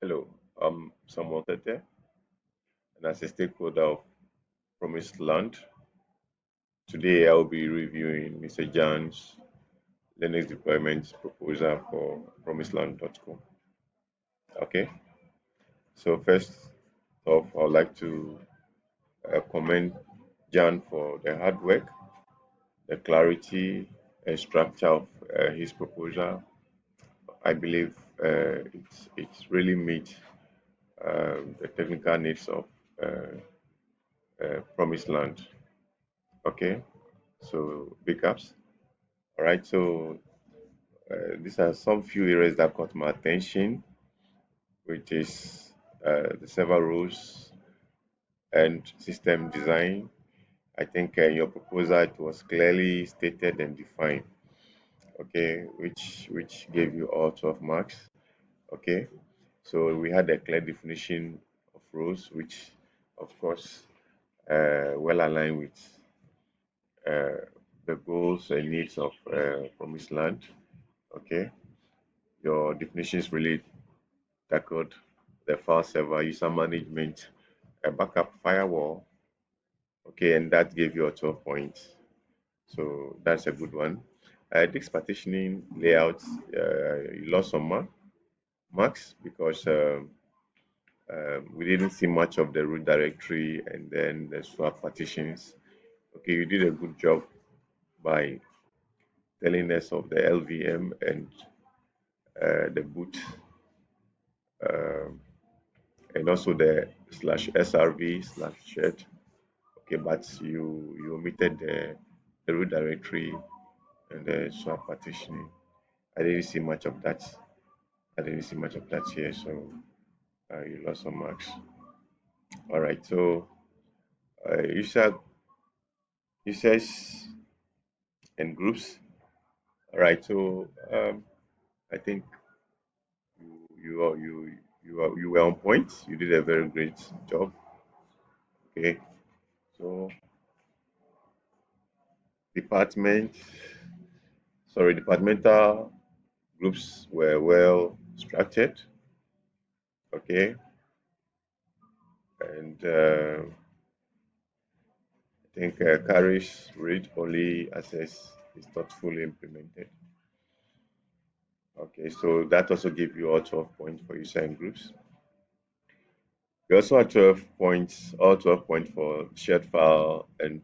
Hello, I'm Samuel Tete, and as a stakeholder of Promised Land, today I'll be reviewing Mr. Jan's Linux deployment proposal for promisedland.com. Okay, so first off, I'd like to commend Jan for the hard work, the clarity and structure of his proposal. I believe it's really meet the technical needs of Promised Land. Okay, so big ups. All right, so these are some few areas that caught my attention, which is the server rules and system design. I think in your proposal it was clearly stated and defined. Okay, which gave you all 12 marks. Okay, so we had a clear definition of rules, which of course well aligned with uh, the goals and needs of Promised Land. Okay, your definitions really tackled the file server, user management, a backup firewall. Okay, and that gave you a 12 points. So that's a good one. This partitioning layout, you lost some marks because we didn't see much of the root directory and then the swap partitions. Okay, you did a good job by telling us of the LVM and the boot um, and also the slash SRV slash shared. Okay, but you omitted the root directory and the swap partitioning. I didn't see much of that. I didn't see much of that here, so you lost some marks. All right, so users and groups. All right, so I think you were on point. You did a very great job. Okay, so department, departmental groups were well structured. Okay, and I think carries read only access is not fully implemented. Okay, so that also give you all 12 points for user and groups. We also had 12 points, all 12 points for shared file and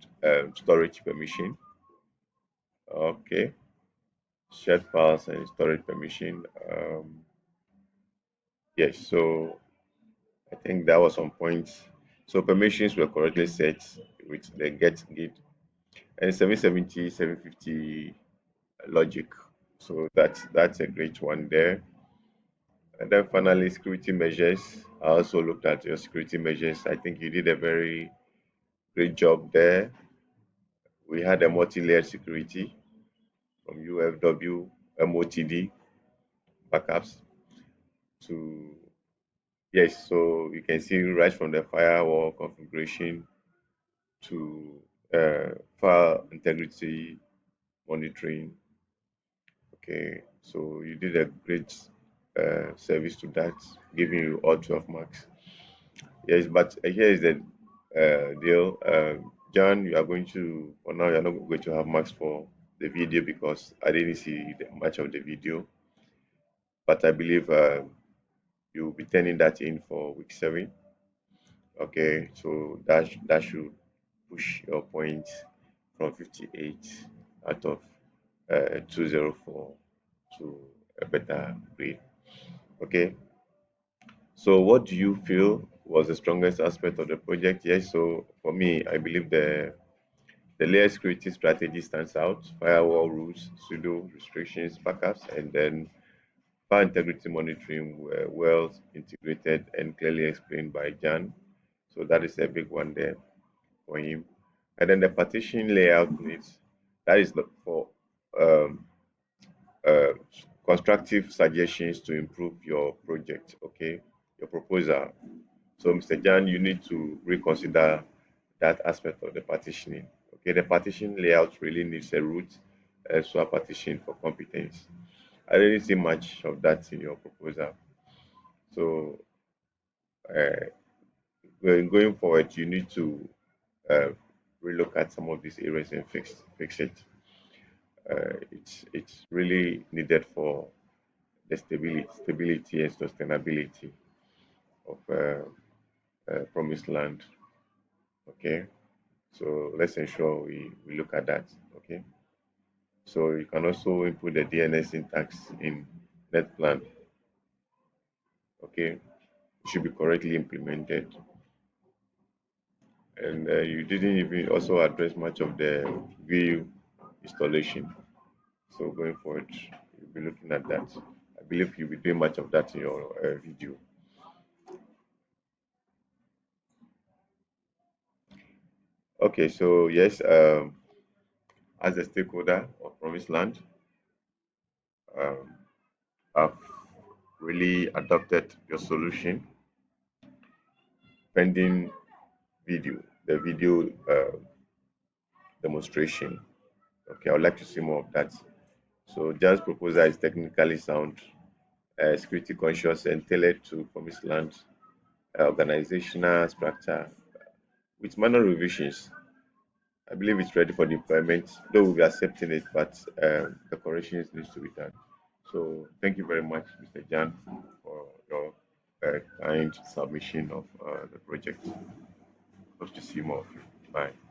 storage permission. Okay, shared files and storage permission. Yes, so I think that was on point. So permissions were correctly set with the get git and 770, 750 logic. So that's a great one there. And then finally, security measures. I also looked at your security measures. I think you did a very great job there. We had a multi-layered security from UFW, MOTD, backups to, yes, so you can see right from the firewall configuration to file integrity monitoring. Okay, so you did a great service to that, giving you all 12 marks. Yes, but here is the deal. John, you are going to, for now, you're not going to have marks for the video because I didn't see much of the video. But I believe you'll be turning that in for week 7. Okay, so that should push your points from 58 out of 204 to a better grade. Okay, so what do you feel was the strongest aspect of the project? Yes, so for me, I believe the layer security strategy stands out. Firewall rules, pseudo restrictions, backups, and then file integrity monitoring were well integrated and clearly explained by Jan. So that is a big one there for him. And then the partition layout needs, that is for um, uh, constructive suggestions to improve your project, okay, your proposal. So, Mr. Jan, you need to reconsider that aspect of the partitioning. Okay, the partition layout really needs a root swap partition for competence. I didn't see much of that in your proposal. So, Uh, going forward, you need to uh, relook at some of these areas and fix it. It's really needed for the stability and sustainability of promised land. Okay, so let's ensure we look at that. Okay, so you can also input the DNS syntax in net plan. Okay, it should be correctly implemented. And you didn't even also address much of the view installation. So going forward, you'll be looking at that. I believe you'll be doing much of that in your video. Okay, so yes, as a stakeholder of Promised Land, um, I've really adopted your solution pending the video demonstration. Okay, I would like to see more of that. So Jan's proposal is technically sound, security conscious, and tailored to Promised Land organizational structure with minor revisions. I believe it's ready for deployment, though we'll be accepting it, but the corrections needs to be done. So thank you very much, Mr. Jan, for your kind submission of the project. Hope to see more of you. Bye.